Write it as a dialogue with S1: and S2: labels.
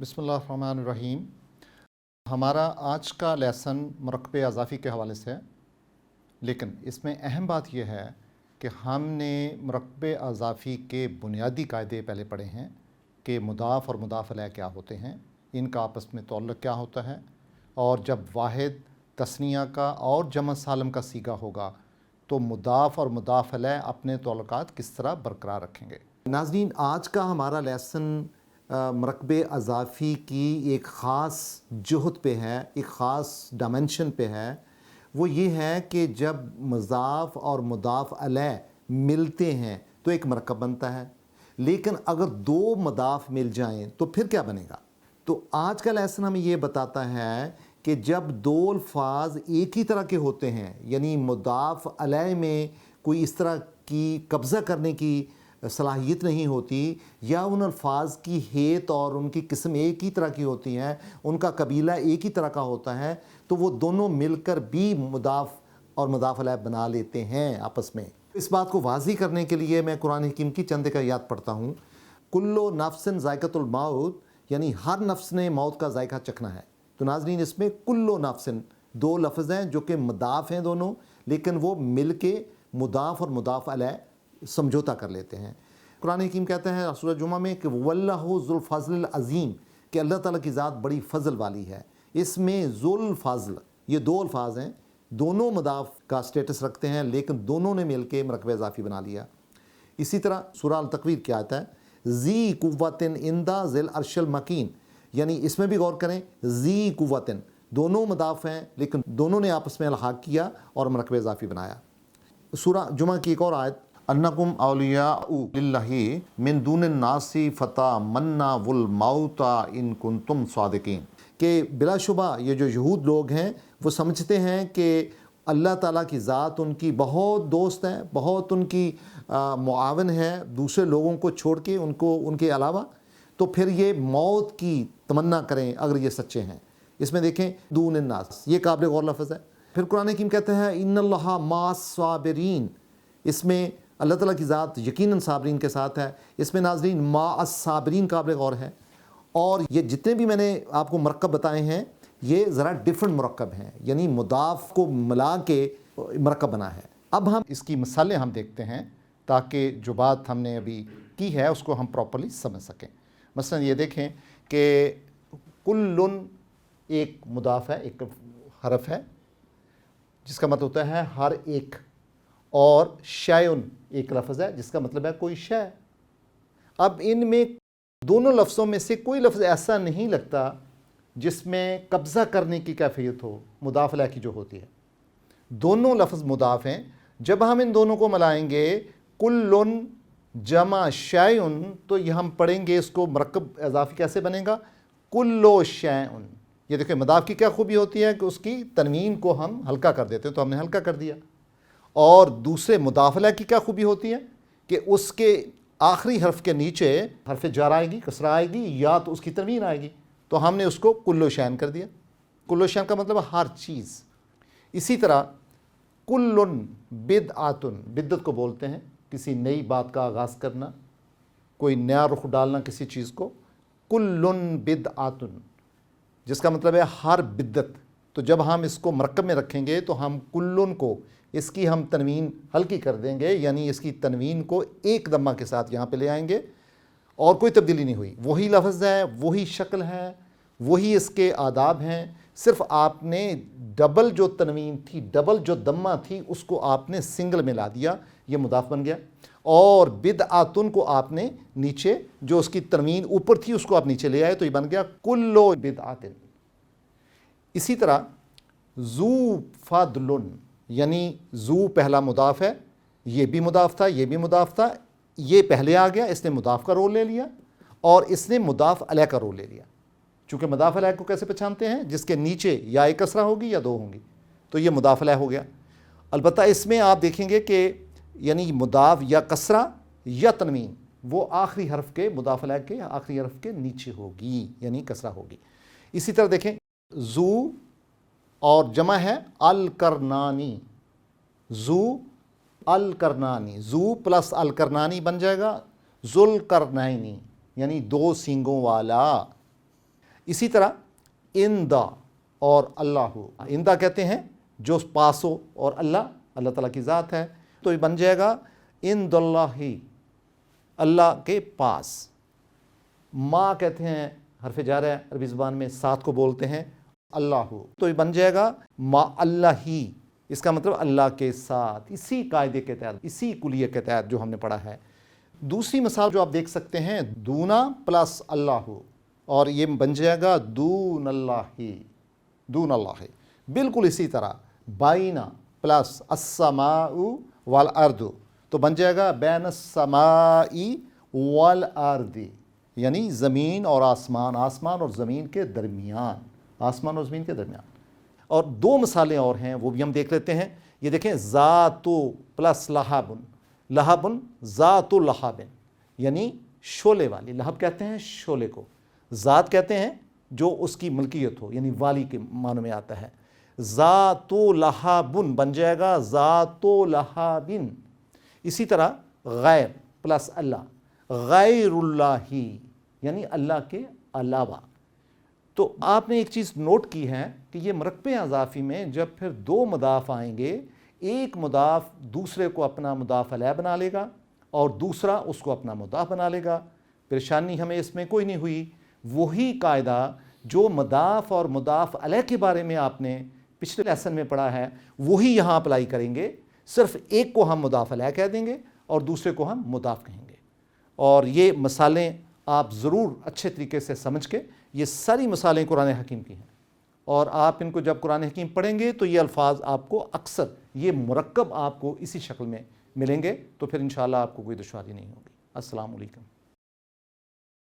S1: बिस्मिल्लाहिर्रहमानिर्रहीम। हमारा आज का लेसन मरकब अज़ाफ़ी के हवाले से है, लेकिन इसमें अहम बात यह है कि हमने मरकब अज़ाफ़ी के बुनियादी कायदे पहले पढ़े हैं कि मुदाफ़ और मुदाफ़ अलैह क्या होते हैं, इनका आपस में तअल्लुक़ क्या होता है, और जब वाहिद तस्निया का और जमा सालम का सीगा होगा तो मुदाफ़ और मुदाफ़ अलैह अपने तअल्लुक़ात किस तरह बरकरार रखेंगे। नाज़रीन, आज का हमारा लेसन मरकब अज़ाफ़ी की एक ख़ास जुहद पे है, एक ख़ास डायमेंशन पे है। वो ये है कि जब मुज़ाफ़ और मुदाफ़ अलैह मिलते हैं तो एक मरकब बनता है, लेकिन अगर दो मुदाफ़ मिल जाएं तो फिर क्या बनेगा। तो आज का लेसन हमें ये बताता है कि जब दो अल्फाज एक ही तरह के होते हैं, यानी मुदाफ़ अलैह में कोई इस तरह की कब्ज़ा करने की सलाहियत नहीं होती, या उन अल्फाज की हेत और उनकी किस्म एक ही तरह की होती हैं, उनका कबीला एक ही तरह का होता है, तो वो दोनों मिलकर भी मुदाफ़ और मुदाफ़ अलैह बना लेते हैं आपस में। इस बात को वाज़ी करने के लिए मैं कुरान हकीम की चंद एक आयत पढ़ता हूँ। कुल्लु नफ्सिन ज़ायक़तुल मौत, यानी हर नफ्स ने मौत का जायका चखना है। तो नाज़रीन, इसमें कुल्लु नफ्सिन दो लफ्ज़ हैं जो कि मुदाफ़ हैं दोनों, लेकिन वो मिल के मुदाफ़ और मुदाफ़ अलैह समझौता कर लेते हैं। कुरान हकीम कहते हैं सूरह जुमा में कि वल्लाहु ज़ुल फ़ज़्ल अज़ीम, कि अल्लाह ताला की ज़ात बड़ी फ़ज़ल वाली है। इसमें ज़ुल फ़ज़्ल ये दो अल्फाज हैं, दोनों मुदाफ़ का स्टेटस रखते हैं, लेकिन दोनों ने मिल के मरकब इज़ाफ़ी बना लिया। इसी तरह सूरह अल तकवीर क्या आता है, ज़ी कुव्वतिन इंदा ज़िल अर्शिल मकीन, यानी इसमें भी गौर करें, ज़ी कुव्वतिन दोनों मुदाफ़ हैं, लेकिन दोनों ने आपस में अलहाक़ किया और मरकब इज़ाफ़ी बनाया। सूरह जुमा की एक और आयत, अन्नकुम औलियाउ लिल्लाहि मिन दूनिन नासी फता मन्ना वुल मौता इन कुंतुम सादिकीन, कि बिलाशुबा ये जो यहूद लोग हैं वो समझते हैं कि अल्लाह ताला की ज़ात उनकी बहुत दोस्त है, बहुत उनकी मुआवन है दूसरे लोगों को छोड़ के, उनको उनके अलावा, तो फिर ये मौत की तमन्ना करें अगर ये सच्चे हैं। इसमें देखें दूनिन नास, ये काबिल गौर लफ्ज़ है। फिर कुरान हकीम कहते हैं इन्नल्लाहा मास साबिरीन, इसमें अल्लाह ताला की ज़ात यकीनन साबरीन के साथ है। इसमें नाज़रीन मा अस-साबरीन काबिल गौर है। और ये जितने भी मैंने आपको मरकब बताए हैं ये ज़रा डिफरेंट मरकब हैं, यानी मुदाफ़ को मिला के मरकब बना है। अब हम इसकी मिसालें हम देखते हैं ताकि जो बात हमने अभी की है उसको हम प्रॉपर्ली समझ सकें। मसलन ये देखें कि कुल्लुन एक मुदाफ़ है, एक हरफ है जिसका मतलब होता है हर एक, और शैउन एक लफ्ज़ है जिसका मतलब है कोई शै। अब इनमें दोनों लफ्ज़ों में से कोई लफ्ज़ ऐसा नहीं लगता जिसमें कब्ज़ा करने की कैफियत हो मुदाफ़ अलैह की जो होती है। दोनों लफ्ज़ मुदाफ़ हैं। जब हम इन दोनों को मिलाएंगे कुल्लुन जमा शैउन, तो ये हम पढ़ेंगे इसको मरकब इज़ाफ़ी कैसे बनेगा, कुल्लो शैउन। ये देखिए मुदाफ़ की क्या खूबी होती है कि उसकी तनवीन को हम हल्का कर देते हैं, तो हमने हल्का कर दिया। और दूसरे मुदाफ़ अलैह की क्या खूबी होती है कि उसके आखिरी हर्फ के नीचे हर्फ जार आएगी, कसरा आएगी, या तो उसकी तनवीन आएगी, तो हमने उसको कुल्लो शैन कर दिया। कुल्लो शैन का मतलब हर चीज़। इसी तरह कुल्लुन बिदआतुन, बिद्दत को बोलते हैं किसी नई बात का आगाज़ करना, कोई नया रुख डालना किसी चीज़ को। कुल्लुन बिदआतुन जिसका मतलब है हर बिद्दत। तो जब हम इसको मरकब में रखेंगे तो हम कुल्लुन को इसकी हम तनवीन हल्की कर देंगे, यानी इसकी तनवीन को एक दम्मा के साथ यहाँ पे ले आएंगे और कोई तब्दीली नहीं हुई, वही लफ्ज़ है, वही शक्ल है, वही इसके आदाब हैं। सिर्फ आपने डबल जो तनवीन थी, डबल जो दम्मा थी, उसको आपने सिंगल में ला दिया, ये मुदाफ़ बन गया। और बिदआतुन को आपने नीचे जो उसकी तनवीन ऊपर थी उसको आप नीचे ले आए, तो ये बन गया कुल्लो बिदआतिन। इसी तरह ज़ू फ़ादलुन, यानी ज़ू पहला मुदाफ़ है, ये भी मुदाफ़ था, ये भी मुदाफ़ था, ये पहले आ गया, इसने मुदाफ़ का रोल ले लिया और इसने मुदाफ़ अलैह का रोल ले लिया। चूँकि मुदाफ़ अलैह को कैसे पहचानते हैं, जिसके नीचे या एक कसरा होगी या दो होंगी, तो ये मुदाफ़ अलैह हो गया। अलबत्ता इसमें आप देखेंगे कि यानी मुदाफ़ या कसरा या तनवीन वो आखिरी हर्फ के मुदाफ़ अलैह के आखिरी हर्फ के नीचे होगी, यानी कसरा होगी। इसी तरह देखें ज़ू और जमा है अल करनानी, ज़ू अल करनानी, ज़ू प्लस अल करनानी बन जाएगा ज़ुल करनैनी, यानी दो सींगों वाला। اسی طرح اندہ اور اللہ، اندہ کہتے ہیں جو پاس ہو، اور اللہ تعالیٰ کی ذات ہے، تو یہ بن جائے گا عند اللہ، اللہ کے پاس۔ ما کہتے ہیں حرف جار ہے، عربی زبان میں ساتھ کو بولتے ہیں اللہ، تو یہ بن جائے گا ما اللہ ہی، اس کا مطلب اللہ کے ساتھ، اسی قاعدے کے تحت، اسی کلیے کے تحت جو ہم نے پڑھا ہے۔ دوسری مثال جو آپ دیکھ سکتے ہیں، دونا پلس اللہ، اور یہ بن جائے گا دون اللہ، دون اللہ۔ بالکل اسی طرح بائنا پلس السماء والارض، تو بن جائے گا بین السماء والارض، یعنی زمین اور آسمان، آسمان اور زمین کے درمیان، آسمان اور زمین کے درمیان۔ اور دو مثالیں اور ہیں، وہ بھی ہم دیکھ لیتے ہیں۔ یہ دیکھیں، ذات پلس لہب، لہب ذات لہب، یعنی شعلے والی، لہب کہتے ہیں شعلے کو، ذات کہتے ہیں جو اس کی ملکیت ہو، یعنی والی کے معنی میں آتا ہے۔ ذات لہب بن جائے گا ذات لہب۔ اسی طرح غیر پلس اللہ، غیر اللہ، یعنی اللہ کے علاوہ۔ تو آپ نے ایک چیز نوٹ کی ہے کہ یہ مرکب اضافی میں جب پھر دو مضاف آئیں گے، ایک مضاف دوسرے کو اپنا مضاف علیہ بنا لے گا اور دوسرا اس کو اپنا مضاف بنا لے گا، پریشانی ہمیں اس میں کوئی نہیں ہوئی۔ وہی قاعدہ جو مضاف اور مضاف علیہ کے بارے میں آپ نے پچھلے لیسن میں پڑھا ہے، وہی یہاں اپلائی کریں گے، صرف ایک کو ہم مضاف علیہ کہہ دیں گے اور دوسرے کو ہم مضاف کہیں گے۔ اور یہ مثالیں آپ ضرور اچھے طریقے سے سمجھ کے، یہ ساری مثالیں قرآن حکیم کی ہیں، اور آپ ان کو جب قرآن حکیم پڑھیں گے تو یہ الفاظ آپ کو اکثر، یہ مرکب آپ کو اسی شکل میں ملیں گے، تو پھر انشاءاللہ آپ کو کوئی دشواری نہیں ہوگی۔ السلام علیکم۔